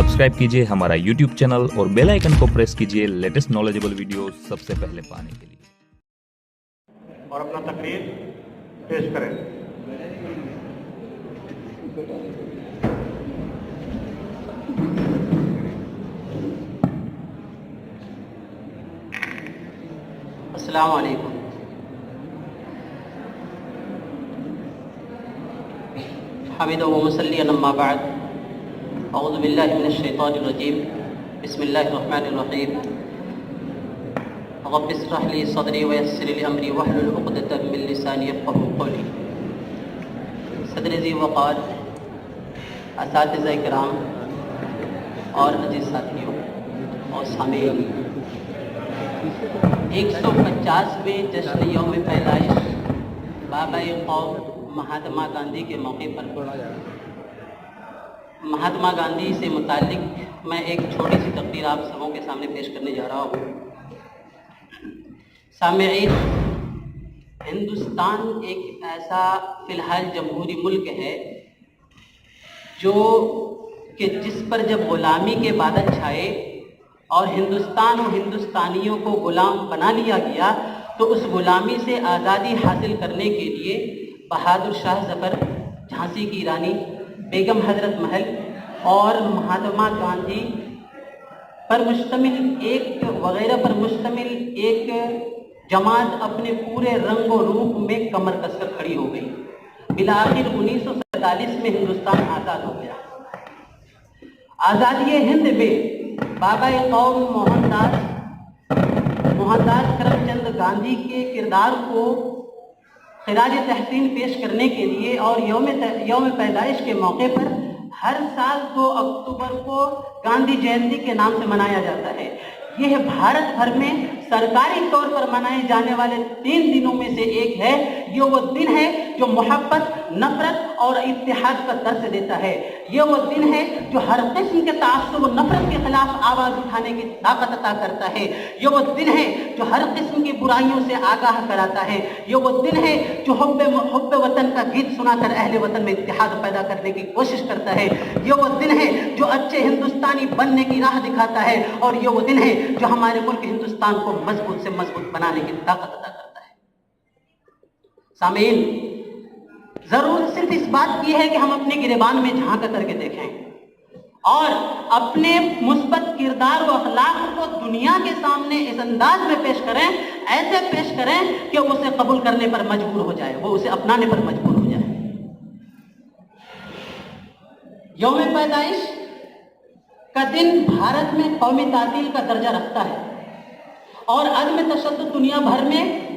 Subscribe कीजिए हमारा YouTube channel और बेल आइकन को प्रेस कीजिए लेटेस्ट नॉलेजेबल वीडियो सबसे पहले पाने के लिए। और अपना तकरीर पेश करें। अस्सलामु अलैकुम। हमीद व मुसल्ली अम्मा बाद अऊज़ु बिल्लाहि मिनश शैतानिर रजीम बिस्मिल्लाहिर रहमानिर रहीम रब्बि इश्रह ली सदरी व यस्सिर ली अमरी वहलुल उक़दतम मिन लिसानी यफ़क़हू क़ौली। सदर ज़ी वक़ार, असातिज़ा किराम और अज़ीज़ साथियों और सामीन, 150वें जश्न यौम पैदाइश बाबाए कौम महात्मा गांधी के मौके पर महात्मा गांधी से मुताल्लिक मैं एक छोटी सी तकरीर आप सबों के सामने पेश करने जा रहा हूँ। सामईन, हिंदुस्तान एक ऐसा फ़िलहाल जमहूरी मुल्क है जो कि जिस पर जब ग़ुलामी के बादल छाए और हिंदुस्तान और हिंदुस्तानियों को ग़ुलाम बना लिया गया, तो उस ग़ुलामी से आज़ादी हासिल करने के लिए बहादुर शाह ज़फ़र, झांसी की रानी बेगम हज़रत महल और महात्मा गांधी पर मुश्तमिल एक जमात अपने पूरे रंग और रूप में कमर कसकर खड़ी हो गई। बिलाखिर 1947 में हिंदुस्तान आज़ाद हो गया। आज़ादी हिंद में बाबाए कौम मोहनदास करमचंद गांधी के किरदार को खिराज तहसीन पेश करने के लिए और यौम पैदाइश के मौके पर हर साल 2 अक्टूबर को गांधी जयंती के नाम से मनाया जाता है। यह भारत भर में सरकारी तौर पर मनाए जाने वाले 3 दिनों में से एक है। ये वो दिन है जो मोहब्बत, नफरत और इत्तेहाद का दर्स देता है। ये वो दिन है जो हर किस्म के तासुब और नफरत के खिलाफ आवाज़ उठाने की ताकत अता करता है। ये वो दिन है जो हर किस्म की बुराइयों से आगाह कराता है। ये वो दिन है जो हुब्बे वतन का गीत सुनाकर अहले वतन में इत्तेहाद पैदा करने की कोशिश करता है। ये वो दिन है जो अच्छे हिंदुस्तानी बनने की राह दिखाता है और ये वो दिन है जो हमारे मुल्क हिंदुस्तान को मजबूत से मजबूत बनाने की ताकत अता करता है। सामीन, जरूर सिर्फ इस बात की है कि हम अपने गिरेबान में झांक करके देखें और अपने मुस्बत किरदार व अखलाक को दुनिया के सामने इस अंदाज में पेश करें, ऐसे पेश करें कि वो उसे कबूल करने पर मजबूर हो जाए, वो उसे अपनाने पर मजबूर हो जाए। यौम पैदाइश का दिन भारत में कौमी तातील का दर्जा रखता है और अदम तशद्दुद दुनिया भर में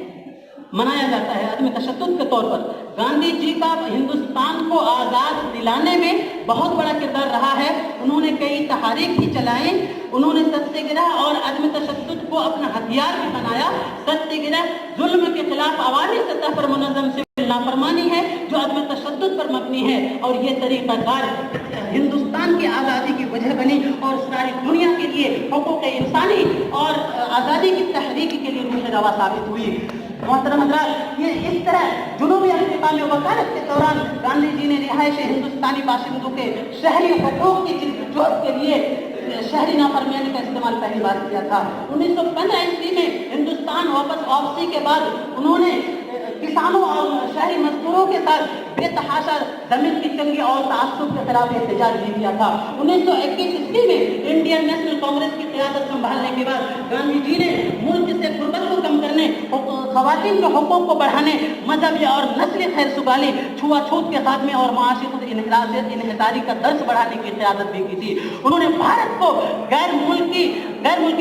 मनाया जाता है। अदम तशद्दुद के तौर पर गांधी जी का हिंदुस्तान को आज़ाद दिलाने में बहुत बड़ा किरदार रहा है। उन्होंने कई तहारीक भी चलाई, उन्होंने सत्याग्रह और अदम तशद्दुद को अपना हथियार भी बनाया। सत्याग्रह जुल्म के खिलाफ अवामी सतह पर मुनज़्ज़म सिविल नाफरमानी है जो अदम तशद्दुद पर मबनी है और ये तरीक़ाकार हिंदुस्तान की आज़ादी की वजह बनी और सारी दुनिया के लिए हुकूक़ इंसानी और आज़ादी की तहरीक के लिए रूह रवा साबित हुई। मोहतरम हज़रात, ये इस तरह जनूबी अफ्रीका में वकालत के दौरान गांधी जी ने रिहाइश हिंदुस्तानी बाशिंदों के शहरी हुकूक़ की जद्दोजहद के लिए शहरी नाफरमानी का इस्तेमाल पहली बार किया था। 1915 ईस्वी में हिंदुस्तान वापसी के बाद उन्होंने किसानों और शहरी मजदूरों के साथ बेतहाशा जमीन की तंगी और तासुब के खिलाफ एहतजाज भी किया था। 1921 ईस्वी में इंडियन नेशनल कांग्रेस की क़यादत संभालने के बाद गांधी जी ने मुल्क से गुर्बत को कम करने, ख़वातीन के हुकूक़ को बढ़ाने, मजहबी और नस्ली खैर सुगाली, छुआछूत के खात्मे और माशी खुद इन्हिसारी का दर्स बढ़ाने की क़यादत भी की थी। उन्होंने भारत को गैर मुल्की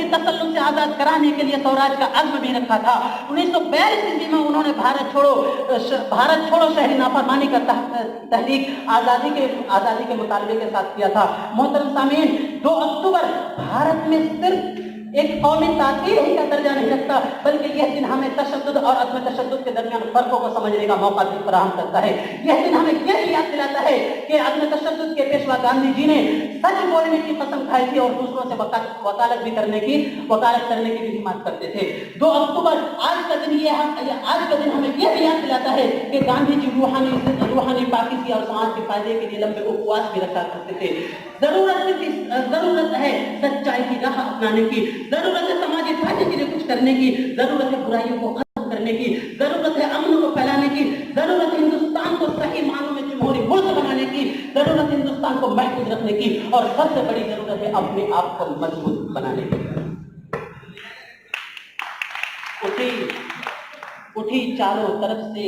तसल्लुत से आज़ाद कराने के लिए स्वराज का अज़्म भी रखा था। 1942 ईस्वी में उन्होंने भारत छोड़ो शहरी नाफरमानी का तहरीक आज़ादी के मुतालबे के साथ किया था। मोहतरम सामीन, 2 अक्टूबर भारत में सिर्फ एक कौमी तासीर ही का दर्जा नहीं रखता, बल्कि यह दिन हमें तशद्दुद और अदम तशद्दुद के दरमियान फर्कों को समझने का मौका भी फराहम करता है। यह दिन हमें यह याद दिलाता है कि अदम तशद्दुद के पेशवा गांधी जी ने सच बोलने की कसम खाई थी और दूसरों से वकालत करने की भी हिम्मत करते थे। 2 अक्टूबर आज का दिन हमें यह भी याद दिलाता है कि गांधी जी रूहानी पाकीज़गी और समाज के फायदे के लिए लंबे उपवास भी रखा करते थे। जरूरत है सच्चाई की राह अपनाने की, जरूरत है समाजी फायदे के लिए कुछ करने की, जरूरत है बुराइयों को खत्म करने की, जरूरत है अमन को फैलाने की, जरूरत है हिंदुस्तान को सही मानों में जमहूरी मुल्क बनाने की, जरूरत है हिंदुस्तान को महफूज रखने की, और सबसे बड़ी जरूरत है अपने आप को मजबूत बनाने की। उठी चारों तरफ से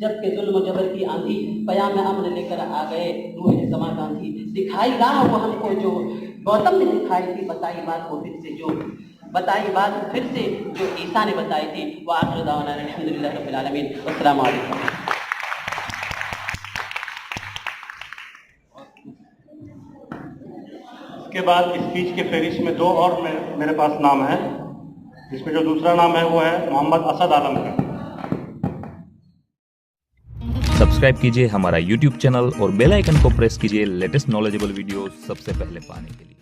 जबकि जुल्म जबर की आंधी, पयाम अमन लेकर आ गए रूह ज़मा गांधी। दिखाई राह वो हमको जो गौतम ने दिखाई थी, बताई बात फिर से जो ईसा ने बताई थी। वो आखिर दावाना अल्हम्दुलिल्लाह रब्बिल आलमीन। अस्सलामु अलैकुम। इसके बाद स्पीच के फेरिश में 2 और मेरे पास नाम है, जिसमें जो दूसरा नाम है वो है मोहम्मद असद आलम का। सब्सक्राइब कीजिए हमारा YouTube चैनल और बेल आइकन को प्रेस कीजिए लेटेस्ट नॉलेजेबल वीडियोस सबसे पहले पाने के लिए।